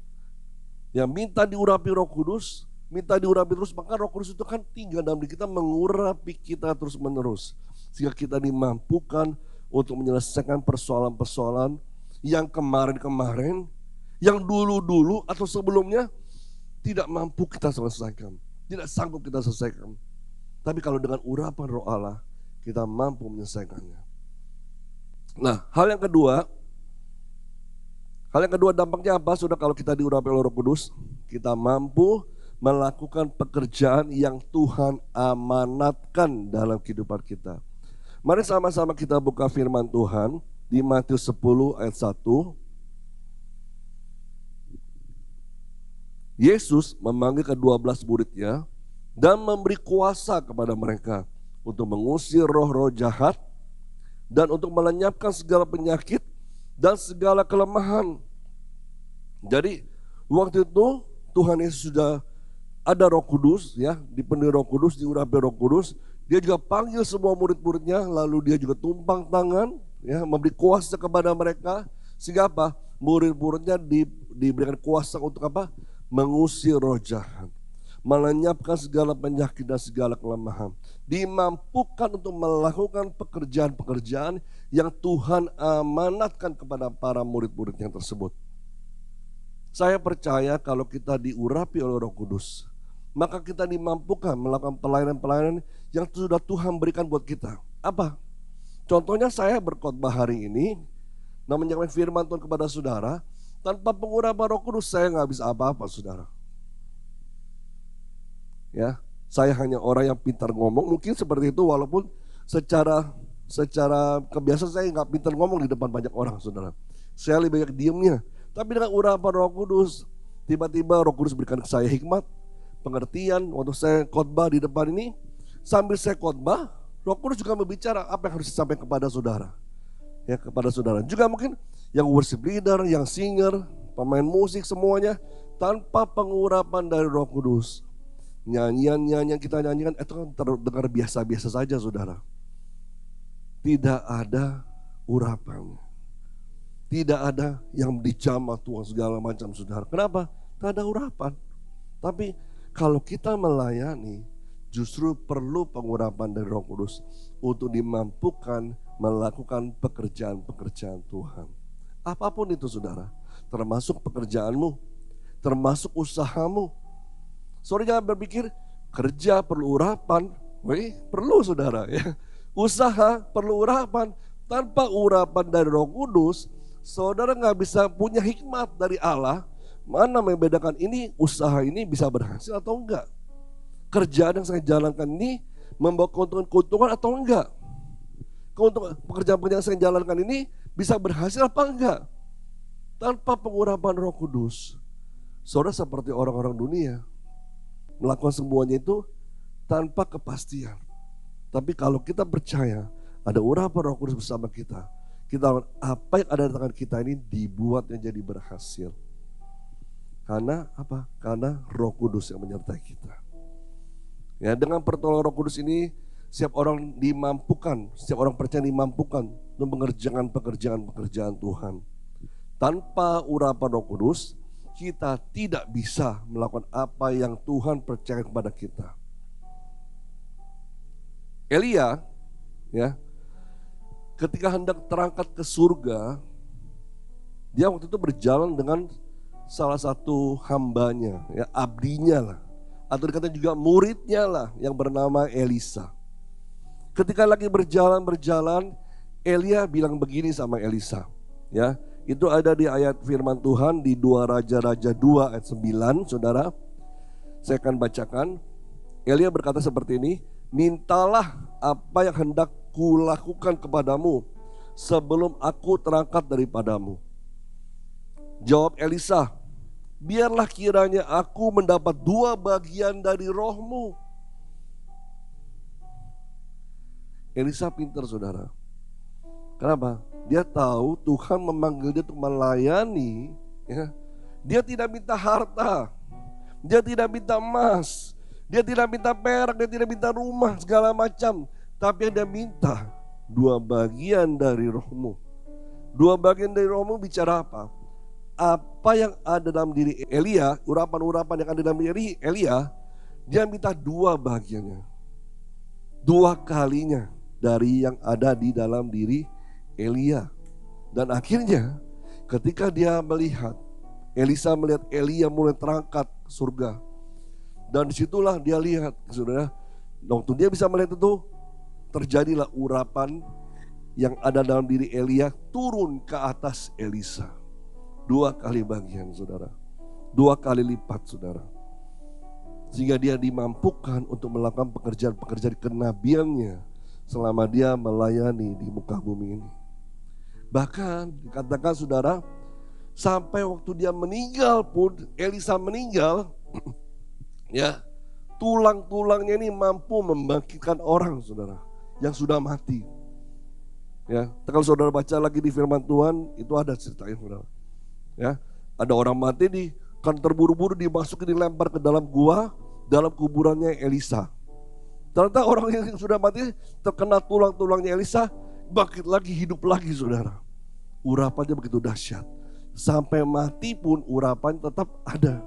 Ya, minta diurapi Roh Kudus, minta diurapi terus, maka Roh Kudus itu kan tinggal dalam diri kita, mengurapi kita terus menerus, sehingga kita dimampukan untuk menyelesaikan persoalan-persoalan yang kemarin-kemarin, yang dulu-dulu atau sebelumnya tidak mampu kita selesaikan, tidak sanggup kita selesaikan. Tapi kalau dengan urapan Roh Allah, kita mampu menyelesaikannya. Nah, hal yang kedua dampaknya apa? Sudah, kalau kita diurapi oleh Roh Kudus, kita mampu melakukan pekerjaan yang Tuhan amanatkan dalam kehidupan kita. Mari sama-sama kita buka firman Tuhan di Matius 10 ayat 1. Yesus memanggil ke-12 muridnya dan memberi kuasa kepada mereka untuk mengusir roh-roh jahat dan untuk melenyapkan segala penyakit dan segala kelemahan. Jadi waktu itu Tuhan Yesus sudah ada Roh Kudus, ya, dipenuhi Roh Kudus, diurapi Roh Kudus. Dia juga panggil semua murid-muridnya, lalu dia juga tumpang tangan, ya, memberi kuasa kepada mereka. Sehingga apa? Murid-muridnya diberikan kuasa untuk apa? Mengusir roh jahat, melenyapkan segala penyakit dan segala kelemahan. Dimampukan untuk melakukan pekerjaan-pekerjaan yang Tuhan amanatkan kepada para murid-murid yang tersebut. Saya percaya kalau kita diurapi oleh Roh Kudus, maka kita dimampukan melakukan pelayanan-pelayanan yang sudah Tuhan berikan buat kita. Apa? Contohnya saya berkhotbah hari ini, menyampaikan firman Tuhan kepada saudara, tanpa pengurapan Roh Kudus saya nggak bisa apa-apa, saudara. Ya, saya hanya orang yang pintar ngomong, mungkin seperti itu, walaupun secara kebiasaan saya nggak pintar ngomong di depan banyak orang, saudara. Saya lebih banyak diamnya. Tapi dengan urapan Roh Kudus, tiba-tiba Roh Kudus berikan ke saya hikmat, pengertian. Waktu saya khotbah di depan ini, sambil saya khotbah, Roh Kudus juga berbicara apa yang harus disampaikan kepada saudara. Ya, kepada saudara. Juga mungkin yang worship leader, yang singer, pemain musik, semuanya tanpa pengurapan dari Roh Kudus. Nyanyian-nyanyian kita nyanyikan itu kan terdengar biasa-biasa saja, saudara. Tidak ada urapannya. Tidak ada yang dijamah Tuhan segala macam, saudara. Kenapa? Tidak ada urapan. Tapi kalau kita melayani, justru perlu pengurapan dari Roh Kudus untuk dimampukan melakukan pekerjaan-pekerjaan Tuhan. Apapun itu, saudara, termasuk pekerjaanmu, termasuk usahamu. Saudara jangan berpikir kerja perlu urapan. Perlu, saudara, ya. Usaha perlu urapan. Tanpa urapan dari Roh Kudus, saudara nggak bisa punya hikmat dari Allah. Mana membedakan ini, usaha ini bisa berhasil atau enggak? Kerjaan yang saya jalankan ini membawa keuntungan atau enggak? Pekerjaan-pekerjaan yang saya jalankan ini bisa berhasil apa enggak? Tanpa pengurapan Roh Kudus, saudara seperti orang-orang dunia, melakukan semuanya itu tanpa kepastian. Tapi kalau kita percaya ada urapan Roh Kudus bersama kita, apa yang ada di tangan kita ini dibuatnya jadi berhasil. Karena apa? Karena Roh Kudus yang menyertai kita. Ya, dengan pertolongan Roh Kudus ini, setiap orang dimampukan, setiap orang percaya dimampukan untuk mengerjakan pekerjaan-pekerjaan Tuhan. Tanpa urapan Roh Kudus, kita tidak bisa melakukan apa yang Tuhan percaya kepada kita. Elia, ya, ketika hendak terangkat ke surga, dia waktu itu berjalan dengan salah satu hambanya, ya, abdinya lah, atau dikatakan juga muridnya lah, yang bernama Elisa. Ketika lagi berjalan, Elia bilang begini sama Elisa, ya, itu ada di ayat firman Tuhan di 2 Raja-Raja 2 ayat 9, saudara. Saya akan bacakan. Elia berkata seperti ini, mintalah apa yang hendak kulakukan kepadamu sebelum aku terangkat daripadamu. Jawab Elisa, biarlah kiranya aku mendapat 2 bagian dari rohmu. Elisa pintar saudara. Kenapa? Dia tahu Tuhan memanggil dia untuk melayani. Ya. Dia tidak minta harta, dia tidak minta emas, dia tidak minta perak, dia tidak minta rumah segala macam. Tapi yang dia minta 2 bagian dari rohmu. 2 bagian dari rohmu bicara apa? Apa yang ada dalam diri Elia, urapan-urapan yang ada dalam diri Elia, dia minta 2 bagiannya. 2 kalinya dari yang ada di dalam diri Elia. Dan akhirnya ketika dia melihat, Elisa melihat Elia mulai terangkat ke surga. Dan disitulah dia lihat, saudara, waktu dia bisa melihat itu, terjadilah urapan yang ada dalam diri Elia turun ke atas Elisa. 2 kali bagian saudara, 2 kali lipat saudara. Sehingga dia dimampukan untuk melakukan pekerjaan-pekerjaan kenabiannya selama dia melayani di muka bumi ini. Bahkan dikatakan saudara, sampai waktu dia meninggal pun, Elisa meninggal, ya, tulang-tulangnya ini mampu membangkitkan orang saudara yang sudah mati. Ya, kalau saudara baca lagi di firman Tuhan, itu ada ceritanya saudara. Ya, ada orang mati kan terburu-buru dimasukin, dilempar ke dalam gua, dalam kuburannya Elisa. Ternyata orang yang sudah mati terkena tulang-tulangnya Elisa, bangkit lagi, hidup lagi saudara. Urapannya begitu dahsyat. Sampai mati pun urapan tetap ada.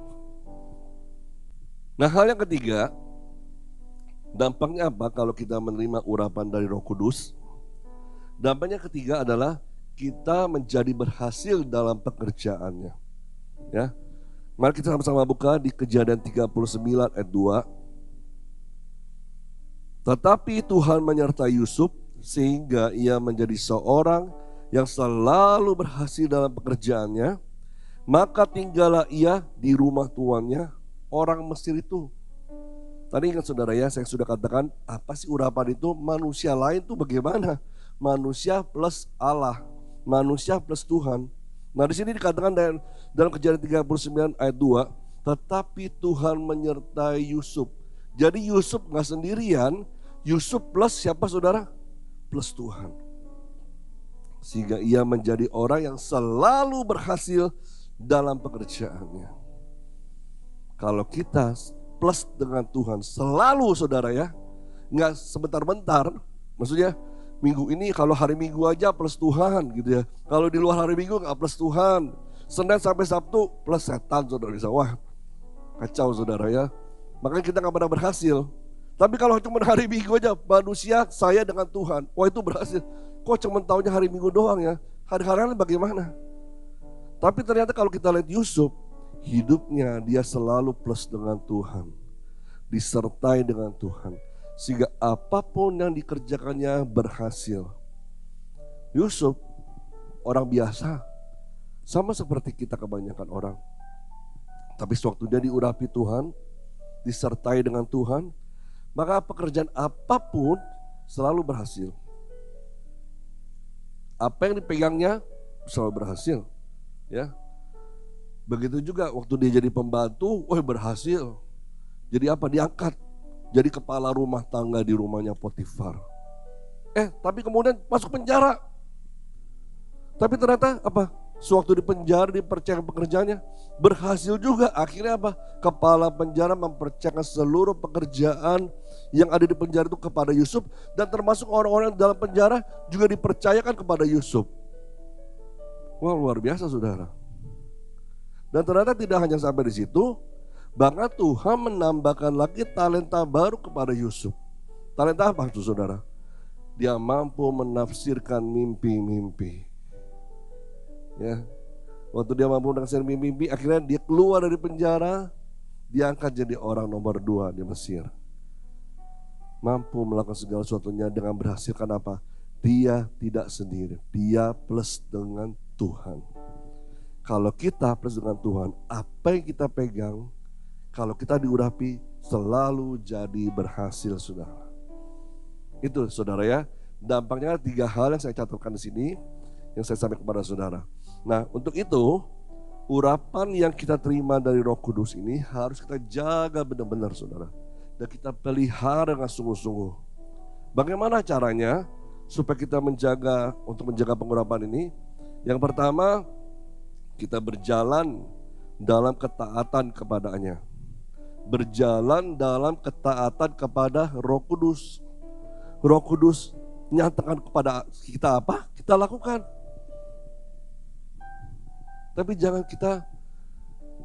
Nah, hal yang ketiga, dampaknya apa kalau kita menerima urapan dari Roh Kudus? Dampaknya ketiga adalah kita menjadi berhasil dalam pekerjaannya. Ya. Mari kita sama-sama buka di Kejadian 39 ayat 2. Tetapi Tuhan menyertai Yusuf sehingga ia menjadi seorang yang selalu berhasil dalam pekerjaannya. Maka tinggallah ia di rumah tuannya, orang Mesir itu. Tadi ingat saudara ya, saya sudah katakan apa sih urapan itu? Manusia lain tuh bagaimana? Manusia plus Allah, manusia plus Tuhan. Nah, di sini dikatakan dalam Kejadian 39 ayat 2, tetapi Tuhan menyertai Yusuf. Jadi Yusuf gak sendirian, Yusuf plus siapa saudara? Plus Tuhan. Sehingga ia menjadi orang yang selalu berhasil dalam pekerjaannya. Kalau kita plus dengan Tuhan selalu saudara ya, gak sebentar-bentar, maksudnya minggu ini kalau hari Minggu aja plus Tuhan gitu ya. Kalau di luar hari Minggu gak plus Tuhan. Senin sampai Sabtu plus setan saudara bisa. Wah kacau saudara ya. Makanya kita gak pernah berhasil. Tapi kalau cuma hari Minggu aja, manusia saya dengan Tuhan, wah itu berhasil. Kok cuma tahunya hari Minggu doang ya? Hari-hari lain bagaimana? Tapi ternyata kalau kita lihat Yusuf, hidupnya dia selalu plus dengan Tuhan. Disertai dengan Tuhan. Sehingga apapun yang dikerjakannya berhasil. Yusuf orang biasa, sama seperti kita kebanyakan orang. Tapi sewaktu dia diurapi Tuhan, disertai dengan Tuhan, maka pekerjaan apapun selalu berhasil. Apa yang dipegangnya selalu berhasil. Ya, begitu juga waktu dia jadi pembantu, berhasil. Jadi apa? Diangkat. Jadi kepala rumah tangga di rumahnya Potifar. Tapi kemudian masuk penjara. Tapi ternyata apa? Sewaktu di penjara dipercayakan pekerjaannya, berhasil juga. Akhirnya apa? Kepala penjara mempercayakan seluruh pekerjaan yang ada di penjara itu kepada Yusuf. Dan termasuk orang-orang dalam penjara juga dipercayakan kepada Yusuf. Wah, luar biasa saudara. Dan ternyata tidak hanya sampai di situ, bahkan Tuhan menambahkan lagi talenta baru kepada Yusuf. Talenta apa itu saudara? Dia mampu menafsirkan mimpi-mimpi. Ya, waktu dia mampu menafsirkan mimpi-mimpi, akhirnya dia keluar dari penjara, diangkat jadi orang nomor 2 di Mesir. Mampu melakukan segala sesuatunya dengan berhasil. Kenapa? Dia tidak sendiri, dia plus dengan Tuhan. Kalau kita plus dengan Tuhan, apa yang kita pegang, Kalau kita diurapi selalu jadi berhasil, saudara. Itu saudara ya. Dampaknya 3 hal yang saya catatkan di sini, yang saya sampaikan kepada saudara. Nah, untuk itu urapan yang kita terima dari Roh Kudus ini harus kita jaga benar-benar, saudara. Dan kita pelihara dengan sungguh-sungguh. Bagaimana caranya supaya kita untuk menjaga pengurapan ini? Yang pertama, kita berjalan dalam ketaatan kepadanya. Berjalan dalam ketaatan kepada Roh Kudus. Roh Kudus nyatakan kepada kita apa? Kita lakukan. Tapi jangan kita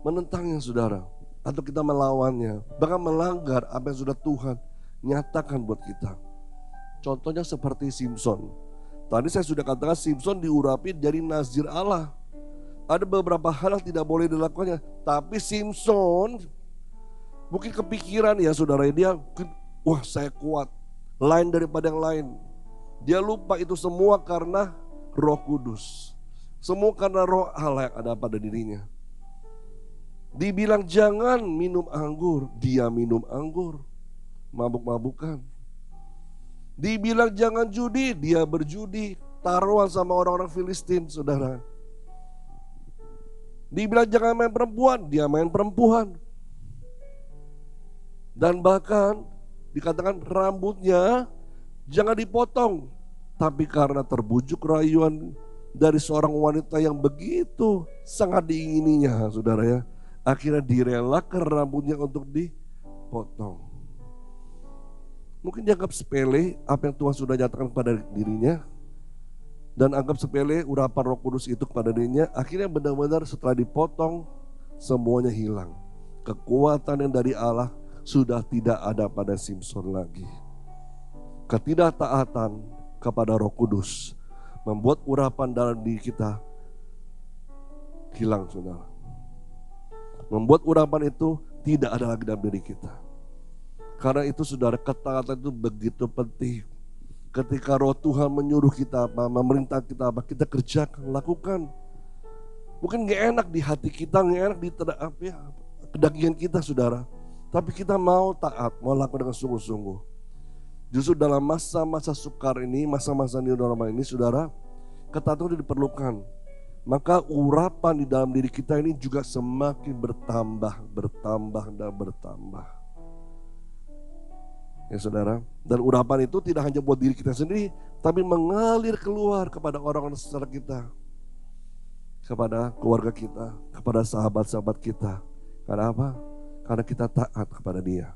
menentangnya, saudara, atau kita melawannya, bahkan melanggar apa yang sudah Tuhan nyatakan buat kita. Contohnya seperti Simson. Tadi saya sudah katakan Simson diurapi dari nazir Allah. Ada beberapa hal yang tidak boleh dilakukannya, tapi Simson mungkin kepikiran ya saudara, dia wah saya kuat, lain daripada yang lain. Dia lupa itu semua karena Roh Kudus. Semua karena Roh Allah yang ada pada dirinya. Dibilang jangan minum anggur, dia minum anggur. Mabuk-mabukan. Dibilang jangan judi, dia berjudi. Taruhan sama orang-orang Filistin, saudara. Dibilang jangan main perempuan, dia main perempuan. Dan bahkan dikatakan rambutnya jangan dipotong. Tapi karena terbujuk rayuan dari seorang wanita yang begitu sangat diingininya, saudara ya, akhirnya direlakan rambutnya untuk dipotong. Mungkin dianggap sepele apa yang Tuhan sudah nyatakan kepada dirinya, dan anggap sepele urapan Roh Kudus itu kepada dirinya. Akhirnya benar-benar setelah dipotong semuanya hilang. Kekuatan yang dari Allah sudah tidak ada pada Simson lagi. Ketidaktaatan kepada Roh Kudus membuat urapan dalam diri kita hilang, saudara. Membuat urapan itu tidak ada lagi dalam diri kita. Karena itu saudara, ketaatan itu begitu penting. Ketika Roh Tuhan menyuruh kita apa, memerintah kita apa, kita kerjakan, lakukan. Mungkin gak enak di hati kita, gak enak di kedagingan kita, saudara. Tapi kita mau taat, mau lakukan dengan sungguh-sungguh. Justru dalam masa-masa sukar ini, masa-masa new normal ini, saudara, ketaatan itu diperlukan. Maka urapan di dalam diri kita ini juga semakin bertambah, dan bertambah. Ya saudara, dan urapan itu tidak hanya buat diri kita sendiri, tapi mengalir keluar kepada orang-orang sekitar kita, kepada keluarga kita, kepada sahabat-sahabat kita. Karena apa? Karena kita taat kepada Dia.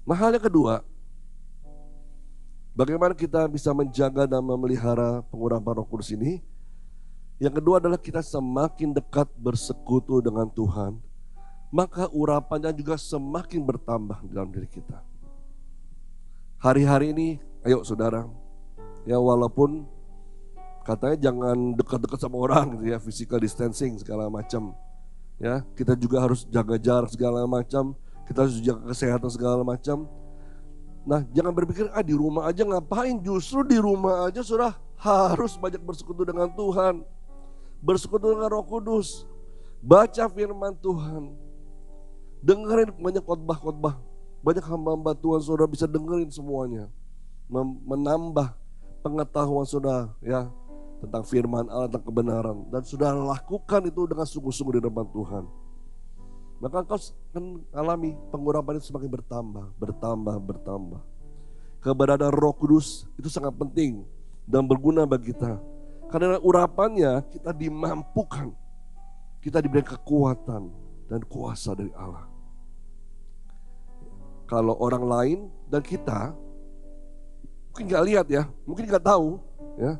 Nah, hal yang kedua, bagaimana kita bisa menjaga dan memelihara pengurapan Roh Kudus ini? Yang kedua adalah kita semakin dekat bersekutu dengan Tuhan, maka urapannya juga semakin bertambah dalam diri kita. Hari-hari ini, ayo saudara, ya walaupun katanya jangan dekat-dekat sama orang gitu ya, physical distancing segala macam. Ya, kita juga harus jaga jarak segala macam, kita harus jaga kesehatan segala macam. Nah, jangan berpikir di rumah aja ngapain, justru di rumah aja sudah harus banyak bersekutu dengan Tuhan. Bersekutu dengan Roh Kudus. Baca firman Tuhan. Dengerin banyak khotbah-khotbah. Banyak hamba-hamba Tuhan, saudara bisa dengerin semuanya. Menambah pengetahuan saudara ya tentang firman Allah, tentang kebenaran. Dan saudara lakukan itu dengan sungguh-sungguh di depan Tuhan. Maka engkau akan alami pengurapan itu semakin bertambah. Keberadaan Roh Kudus itu sangat penting dan berguna bagi kita. Karena urapannya kita dimampukan, kita diberi kekuatan dan kuasa dari Allah. Kalau orang lain dan kita mungkin gak lihat ya, mungkin gak tahu ya,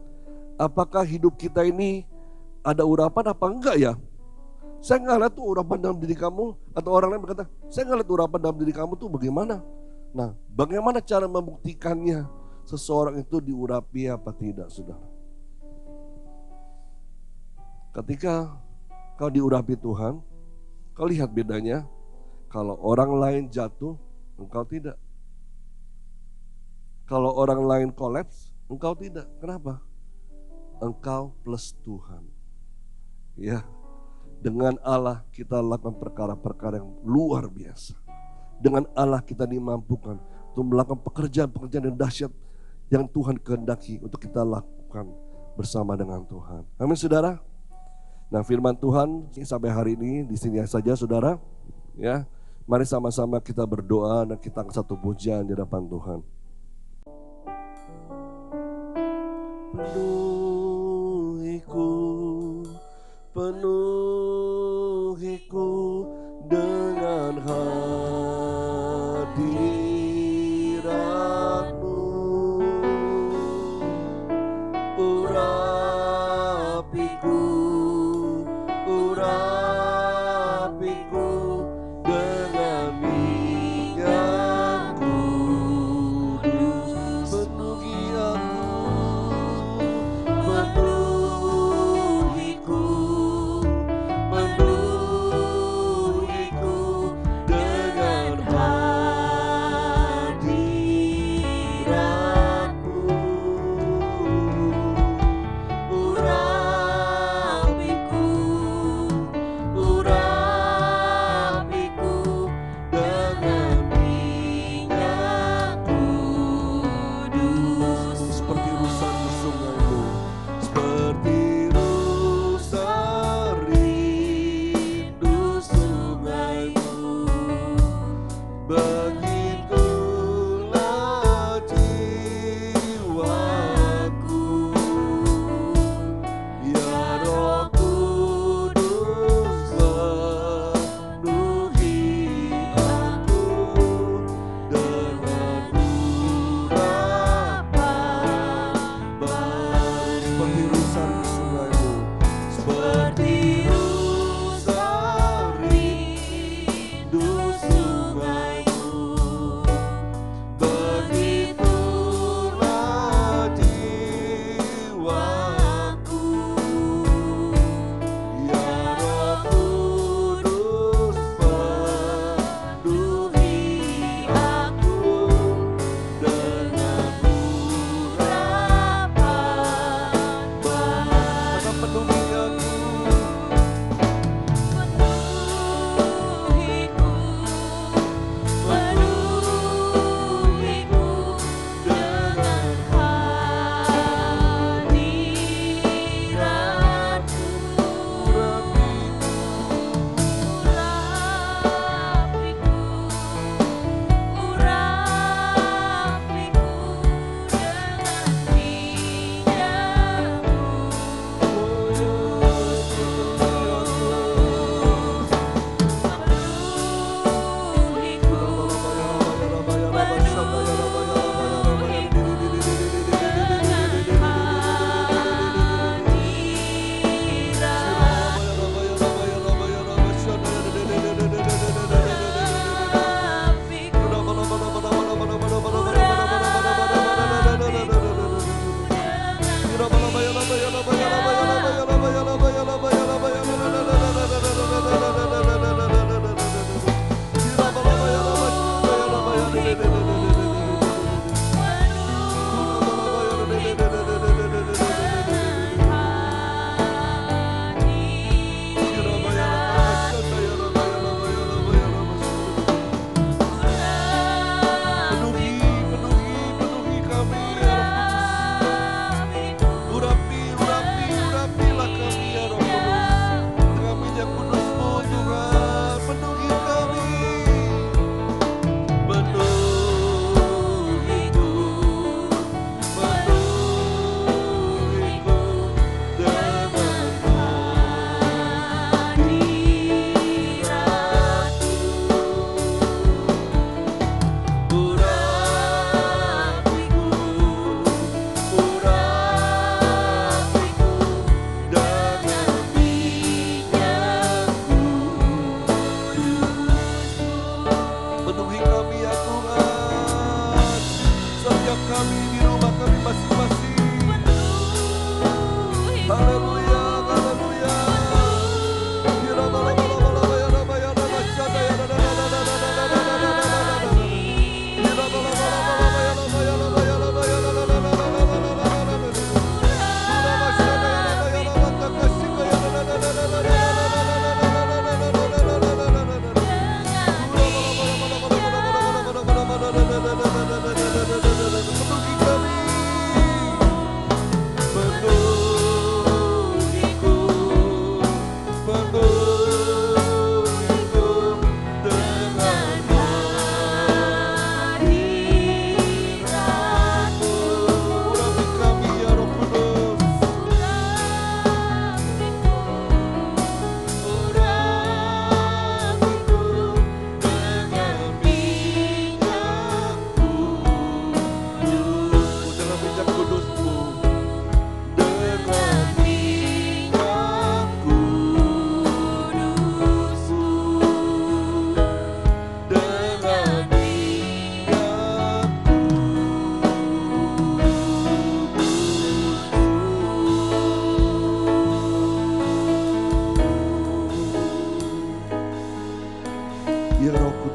apakah hidup kita ini ada urapan apa enggak ya. Saya nggak lihat tuh urapan dalam diri kamu, atau orang lain berkata, saya nggak lihat urapan dalam diri kamu tuh bagaimana. Nah, bagaimana cara membuktikannya seseorang itu diurapi apa tidak, saudara? Ketika kau diurapi Tuhan, kau lihat bedanya. Kalau orang lain jatuh, engkau tidak. Kalau orang lain kolaps, engkau tidak. Kenapa? Engkau plus Tuhan. Ya. Dengan Allah kita lakukan perkara-perkara yang luar biasa. Dengan Allah kita dimampukan untuk melakukan pekerjaan-pekerjaan yang dahsyat yang Tuhan kehendaki untuk kita lakukan bersama dengan Tuhan. Amin saudara. Nah, firman Tuhan sampai hari ini di sini saja saudara. Ya, mari sama-sama kita berdoa dan kita angkat satu pujian di hadapan Tuhan. Penuhiku dengan hadirat-Mu, urapiku dengan minyak kudus. Penuhiku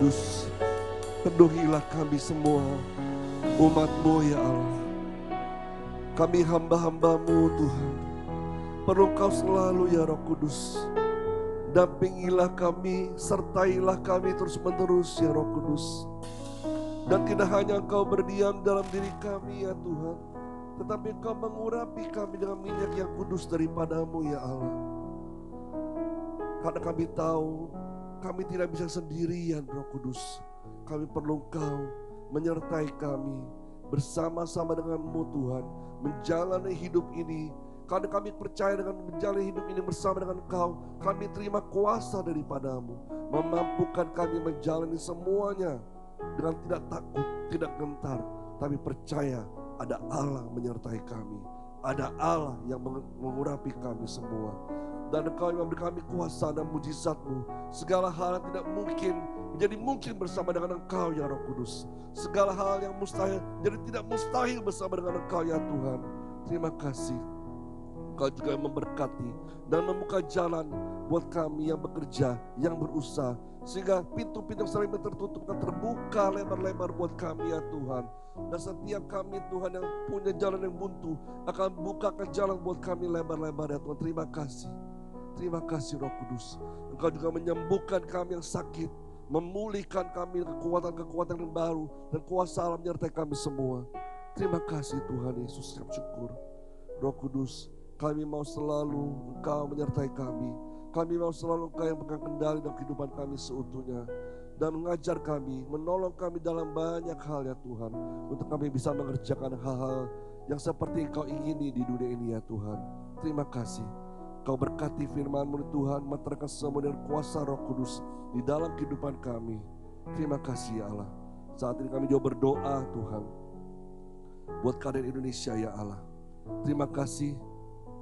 Kudus, penuhilah kami semua, umat-Mu ya Allah. Kami hamba-hamba-Mu Tuhan, perlu Kau selalu ya Roh Kudus. Dampingilah kami, sertailah kami terus-menerus ya Roh Kudus. Dan tidak hanya Engkau berdiam dalam diri kami ya Tuhan, tetapi Engkau mengurapi kami dengan minyak yang kudus daripada-Mu ya Allah. Karena kami tahu kami tidak bisa sendirian Roh Kudus. Kami perlu Engkau menyertai kami bersama-sama dengan-Mu Tuhan, menjalani hidup ini. Karena kami percaya dengan menjalani hidup ini bersama dengan Engkau, kami terima kuasa daripada-Mu, memampukan kami menjalani semuanya dengan tidak takut, tidak gentar, tapi percaya ada Allah menyertai kami, ada Allah yang mengurapi kami semua. Dan Engkau yang memberi kami kuasa dan mujizat-Mu. Segala hal yang tidak mungkin menjadi mungkin bersama dengan Engkau ya Roh Kudus. Segala hal yang mustahil jadi tidak mustahil bersama dengan Engkau ya Tuhan. Terima kasih. Engkau juga yang memberkati dan membuka jalan buat kami yang bekerja, yang berusaha. Sehingga pintu-pintu yang selama tertutup akan terbuka lebar-lebar buat kami ya Tuhan. Dan setiap kami Tuhan yang punya jalan yang buntu akan bukakan jalan buat kami lebar-lebar ya Tuhan. Terima kasih. Terima kasih Roh Kudus. Engkau juga menyembuhkan kami yang sakit, memulihkan kami kekuatan-kekuatan yang baru, dan kuasa Allah menyertai kami semua. Terima kasih Tuhan Yesus, siap syukur. Roh Kudus, kami mau selalu Engkau menyertai kami. Kami mau selalu Engkau yang pegang kendali dalam kehidupan kami seutuhnya. Dan mengajar kami, menolong kami dalam banyak hal ya Tuhan. Untuk kami bisa mengerjakan hal-hal yang seperti Engkau ingini di dunia ini ya Tuhan. Terima kasih. Kau berkati firman-Mu Tuhan, meterangkan semua dengan kuasa Roh Kudus di dalam kehidupan kami. Terima kasih ya Allah. Saat ini kami juga berdoa Tuhan, buat keadaan Indonesia ya Allah. Terima kasih.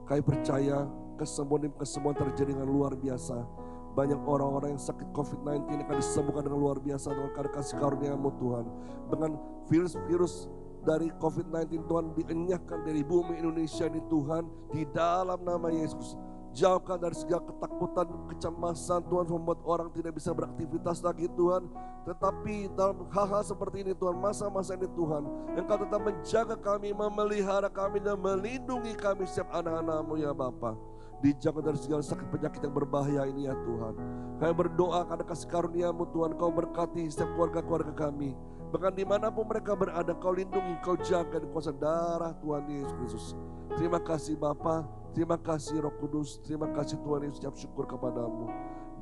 Kami percaya kesembuhan terjadi dengan luar biasa. Banyak orang-orang yang sakit COVID-19 akan disembuhkan dengan luar biasa dengan karena kasih karunia-Mu Tuhan. Dengan virus-virus dari COVID-19 Tuhan dienyahkan dari bumi Indonesia ini Tuhan, di dalam nama Yesus. Jauhkan dari segala ketakutan, kecemasan Tuhan, membuat orang tidak bisa beraktivitas lagi Tuhan. Tetapi dalam hal-hal seperti ini Tuhan, masa-masa ini Tuhan, Engkau tetap menjaga kami, memelihara kami, dan melindungi kami setiap anak-anak-Mu ya Bapa. Dijaga dari segala sakit penyakit yang berbahaya ini ya Tuhan. Kami berdoa karena kasih karunia-Mu Tuhan, Kau berkati setiap keluarga-keluarga kami. Bahkan dimanapun mereka berada, Kau lindungi, Kau jaga di kuasa darah Tuhan Yesus Kristus. Terima kasih Bapa, terima kasih Roh Kudus, terima kasih Tuhan Yesus, siap syukur kepadamu.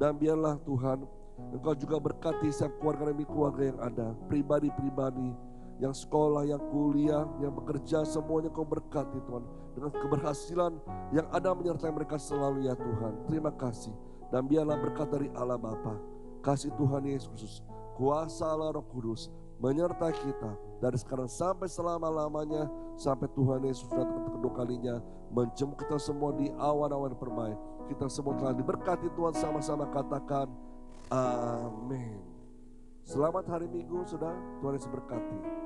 Dan biarlah Tuhan, Engkau juga berkati setiap keluarga demi keluarga yang ada, pribadi-pribadi, yang sekolah, yang kuliah, yang bekerja, semuanya Kau berkati Tuhan. Dengan keberhasilan yang ada menyertai mereka selalu ya Tuhan. Terima kasih. Dan biarlah berkat dari Allah Bapa, kasih Tuhan Yesus Kristus, kuasa Allah Roh Kudus menyertai kita dari sekarang sampai selama-lamanya, sampai Tuhan Yesus datang kedua kalinya menjemput kita semua di awan-awan permai. Kita semua telah diberkati Tuhan, sama-sama katakan amin. Selamat hari Minggu, saudara. Tuhan Yesus berkati.